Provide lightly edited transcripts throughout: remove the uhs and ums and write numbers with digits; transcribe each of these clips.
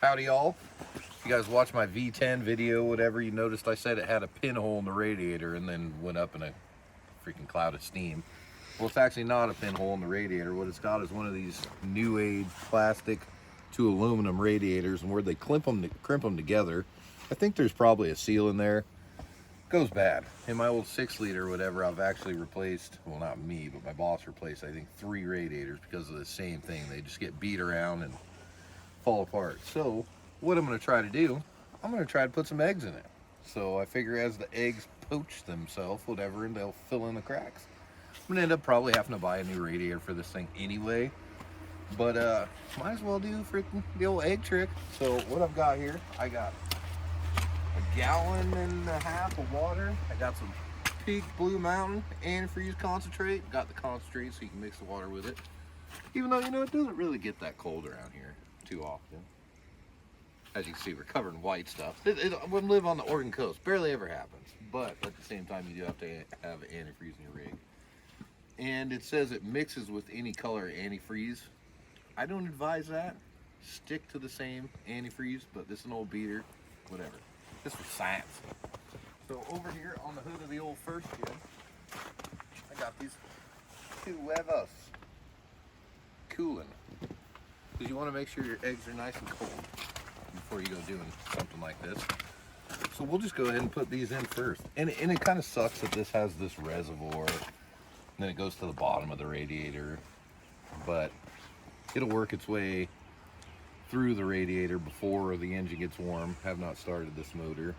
Howdy y'all. You guys watched my V10 video, whatever, you noticed I said it had a pinhole in the radiator and then went up in a freaking cloud of steam. Well, it's actually not a pinhole in the radiator. What it's got is one of these new age plastic to aluminum radiators, and where they crimp them together, I think there's probably a seal in there. Goes bad. In my old 6-liter or whatever, I've actually replaced, well, not me, but my boss replaced, I think, 3 radiators because of the same thing. They just get beat around and fall apart. So what I'm going to try to do, I'm going to try to put some eggs in it. So I figure as the eggs poach themselves, whatever, and they'll fill in the cracks. I'm going to end up probably having to buy a new radiator for this thing anyway. But might as well do freaking the old egg trick. So what I've got here, I got a gallon and a half of water. I got some Peak Blue Mountain antifreeze concentrate. Got the concentrate so you can mix the water with it. Even though, you know, it doesn't really get that cold around here too often. As you can see, we're covered in white stuff. We live on the Oregon coast. Barely ever happens. But at the same time, you do have to have antifreeze in your rig. And it says it mixes with any color antifreeze. I don't advise that. Stick to the same antifreeze, but this is an old beater, whatever. This was science. So over here on the hood of the old first gen, I got these 2 huevos cooling. Because you want to make sure your eggs are nice and cold before you go doing something like this. So we'll just go ahead and put these in first. And it kind of sucks that this has this reservoir, and then it goes to the bottom of the radiator. But it'll work its way through the radiator before the engine gets warm. Have not started this motor,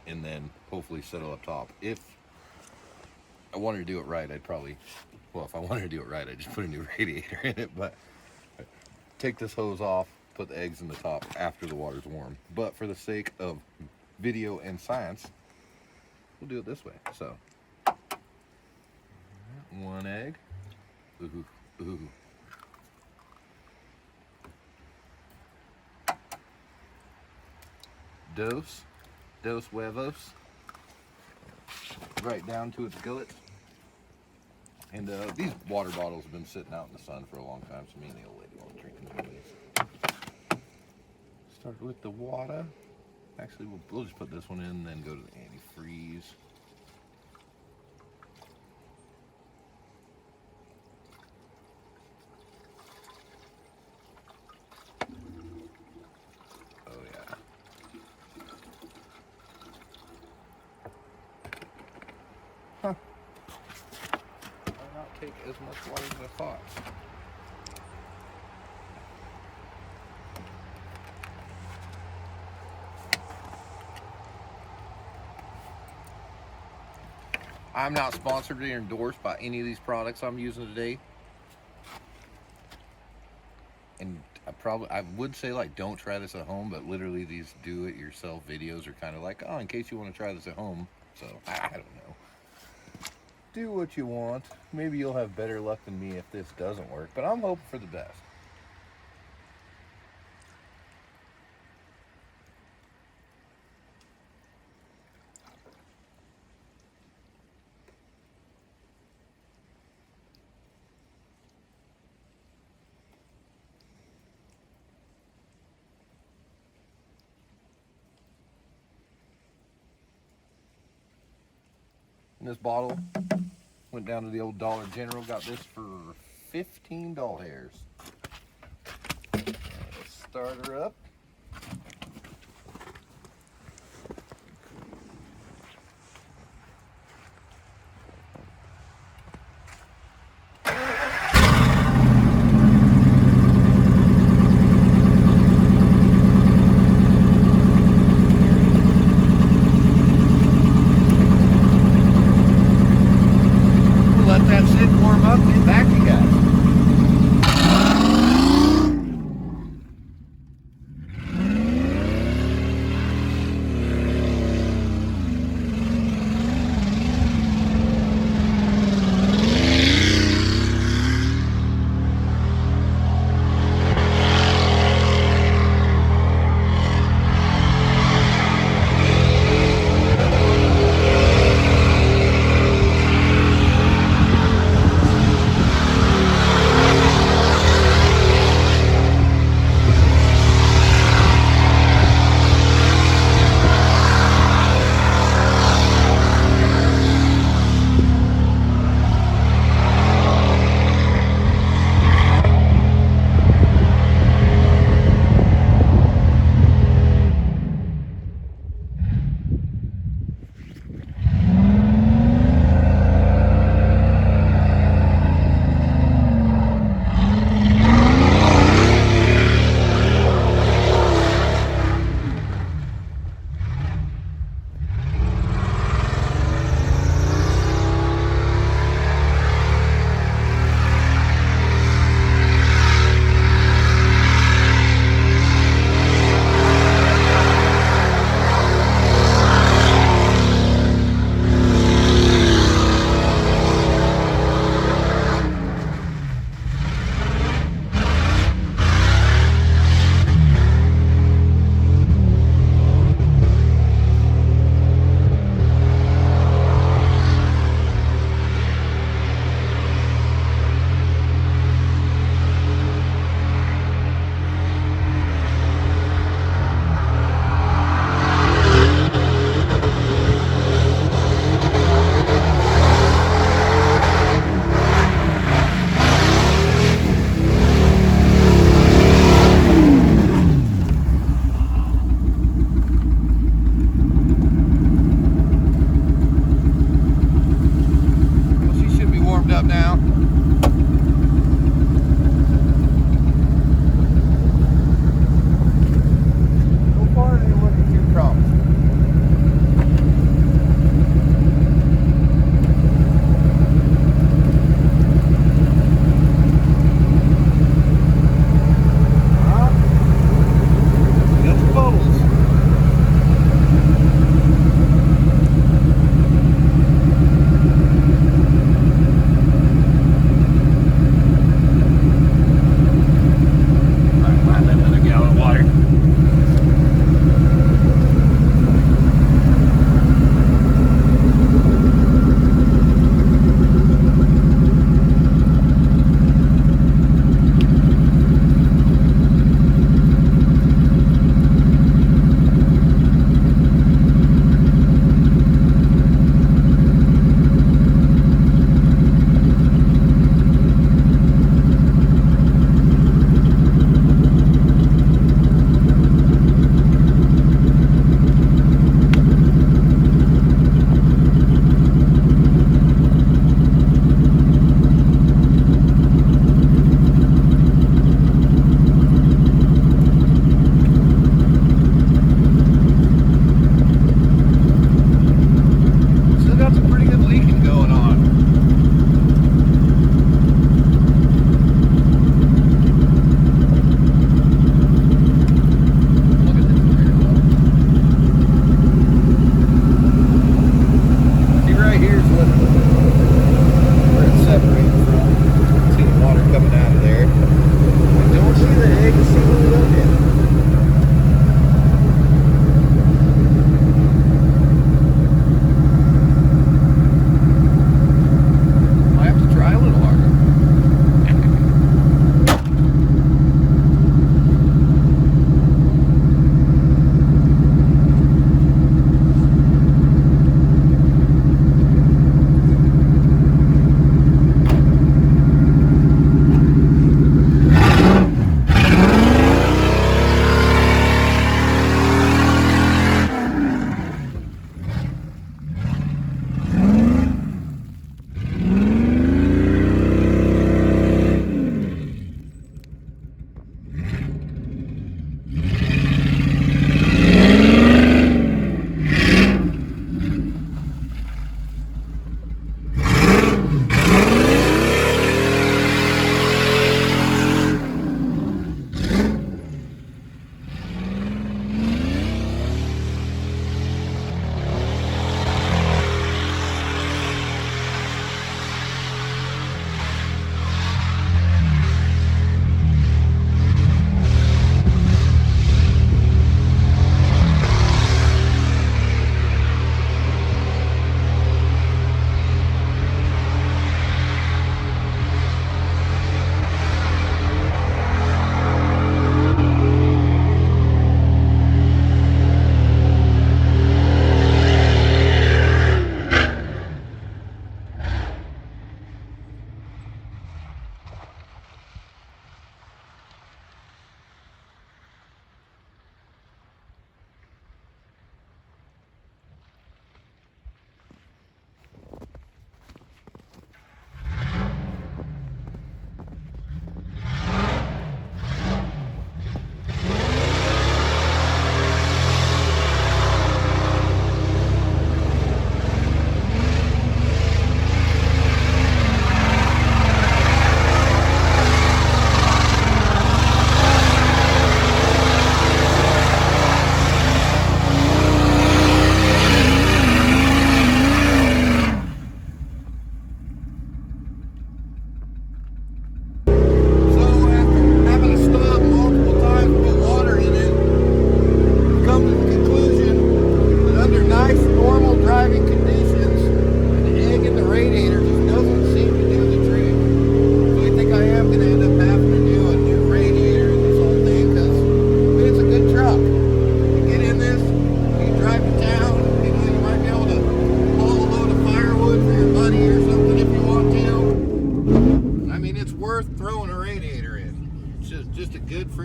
and then hopefully settle up top. If I wanted to do it right, I'd probably, well, if I wanted to do it right, I'd just put a new radiator in it. But take this hose off, put the eggs in the top after the water's warm. But for the sake of video and science, we'll do it this way. So 1 egg. Ooh, ooh. Dos huevos, right down to its gullet. And these water bottles have been sitting out in the sun for a long time, so me and the old lady won't drink them anyways. Start with the water. Actually, we'll just put this one in, then go to the antifreeze. Huh. Might not take as much water as I thought. I'm not sponsored or endorsed by any of these products I'm using today. And I would say, like, don't try this at home, but literally these do-it-yourself videos are kind of like, oh, in case you want to try this at home. So, I don't know. Do what you want. Maybe you'll have better luck than me if this doesn't work, but I'm hoping for the best. And this bottle went down to the old Dollar General, got this for $15. Let's start her up. Let that sit, warm up, get back to you guys.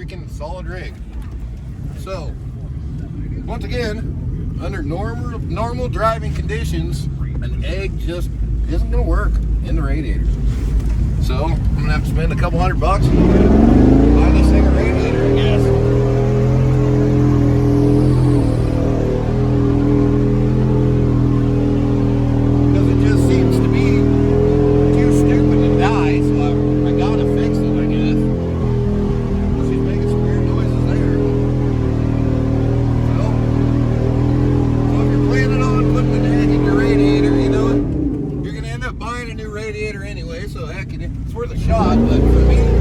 freaking solid rig. So, once again, under normal driving conditions, an egg just isn't gonna work in the radiator. So, I'm gonna have to spend a couple $100 and buy this thing a radiator, I guess. Because it just seems to be too stupid to die, so I gotta fix it, I guess. She's making some weird noises there. So if you're planning on putting an egg in your radiator, you know what? You're gonna end up buying a new radiator anyway, so heck, it's worth a shot, but for me,